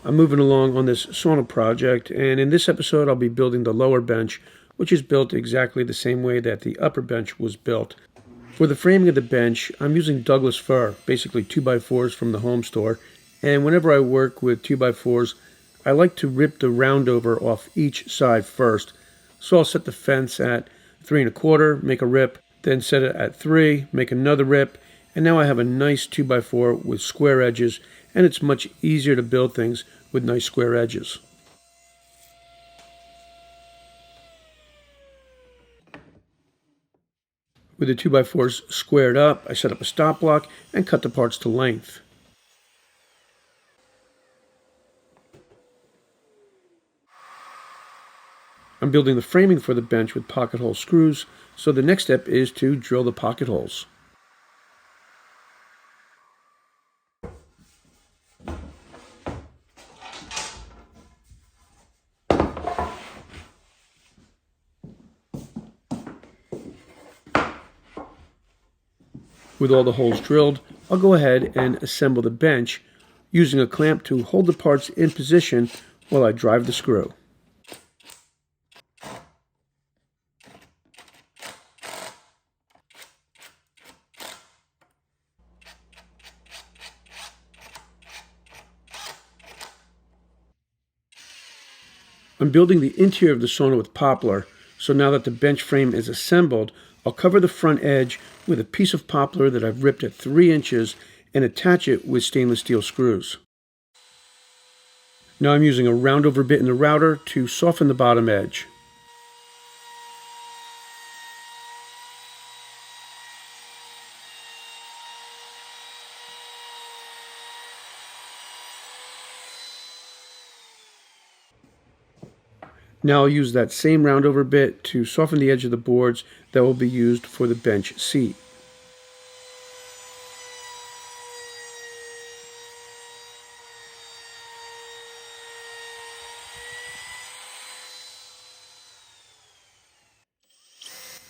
I'm moving along on this sauna project, and in this episode I'll be building the lower bench, which is built exactly the same way that the upper bench was built. For the framing of the bench, I'm using Douglas fir, basically 2x4s from the home store, and whenever I work with 2x4s, I like to rip the roundover off each side first. So I'll set the fence at 3 1/4, make a rip, then set it at 3, make another rip, and now I have a nice 2x4 with square edges, and it's much easier to build things with nice square edges. With the 2x4s squared up, I set up a stop block and cut the parts to length. I'm building the framing for the bench with pocket hole screws, so the next step is to drill the pocket holes. With all the holes drilled, I'll go ahead and assemble the bench using a clamp to hold the parts in position while I drive the screw. I'm building the interior of the sauna with poplar, so now that the bench frame is assembled, I'll cover the front edge with a piece of poplar that I've ripped at 3 inches and attach it with stainless steel screws. Now I'm using a roundover bit in the router to soften the bottom edge. Now I'll use that same roundover bit to soften the edge of the boards that will be used for the bench seat.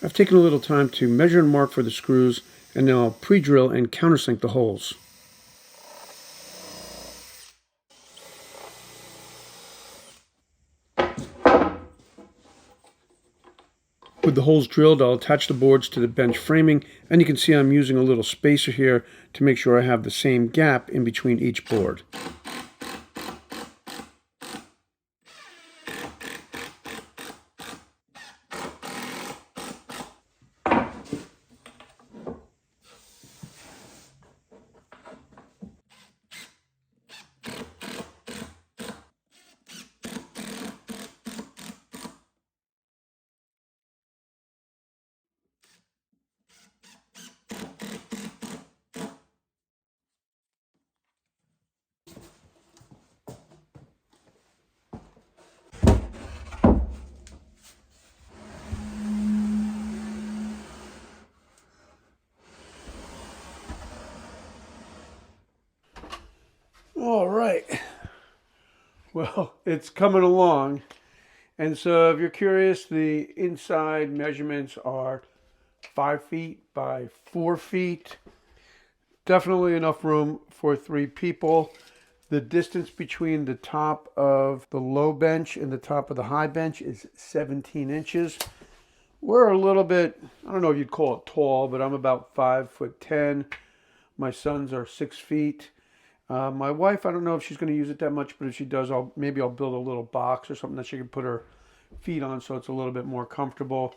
I've taken a little time to measure and mark for the screws, and now I'll pre-drill and countersink the holes. With the holes drilled, I'll attach the boards to the bench framing, and you can see I'm using a little spacer here to make sure I have the same gap in between each board. All right. Well, it's coming along. And so if you're curious, the inside measurements are 5 feet by 4 feet. Definitely enough room for 3 people. The distance between the top of the low bench and the top of the high bench is 17 inches. We're a little bit, I don't know if you'd call it tall, but I'm about 5'10". My sons are 6 feet. My wife, I don't know if she's going to use it that much, but if she does, maybe I'll build a little box or something that she can put her feet on so it's a little bit more comfortable.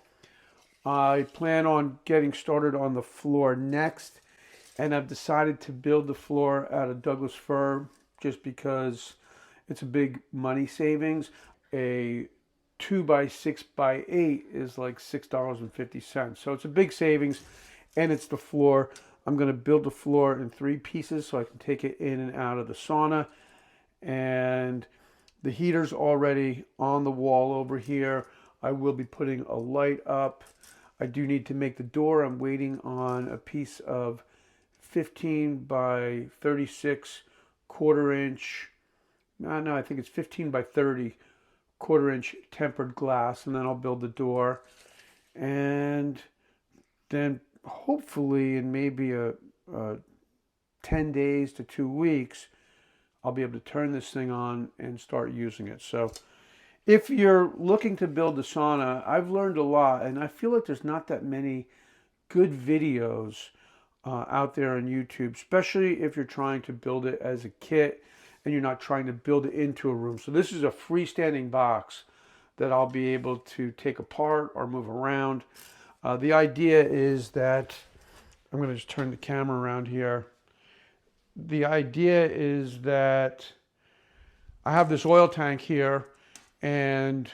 I plan on getting started on the floor next, and I've decided to build the floor out of Douglas fir just because it's a big money savings. A 2x6x8 is like $6.50, so it's a big savings, and it's the floor. I'm going to build the floor in 3 pieces so I can take it in and out of the sauna. And the heater's already on the wall over here. I will be putting a light up. I do need to make the door. I'm waiting on a piece of 15 by 36 1/4 inch. No, I think it's 15 by 30 1/4 inch tempered glass, and then I'll build the door. And then hopefully in maybe a 10 days to 2 weeks, I'll be able to turn this thing on and start using it. So if you're looking to build a sauna, I've learned a lot, and I feel like there's not that many good videos out there on YouTube, especially if you're trying to build it as a kit and you're not trying to build it into a room. So this is a freestanding box that I'll be able to take apart or move around. The idea is that, I'm going to just turn the camera around here. The idea is that I have this oil tank here, and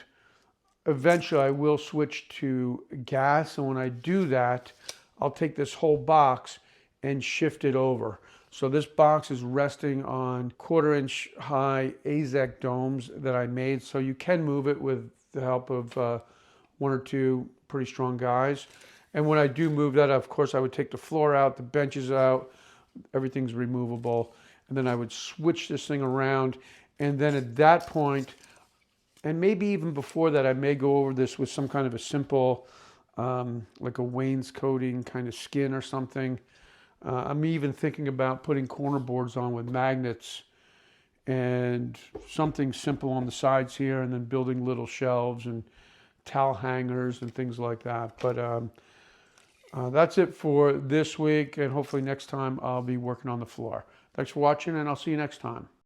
eventually I will switch to gas. And when I do that, I'll take this whole box and shift it over. So this box is resting on 1/4-inch high AZEK domes that I made. So you can move it with the help of one or two pretty strong guys. And when I do move that, of course, I would take the floor out, the benches out, everything's removable. And then I would switch this thing around. And then at that point, and maybe even before that, I may go over this with some kind of a simple, like a wainscoting kind of skin or something. I'm even thinking about putting corner boards on with magnets and something simple on the sides here, and then building little shelves and towel hangers and things like that. But that's it for this week, and hopefully next time I'll be working on the floor. Thanks for watching, and I'll see you next time.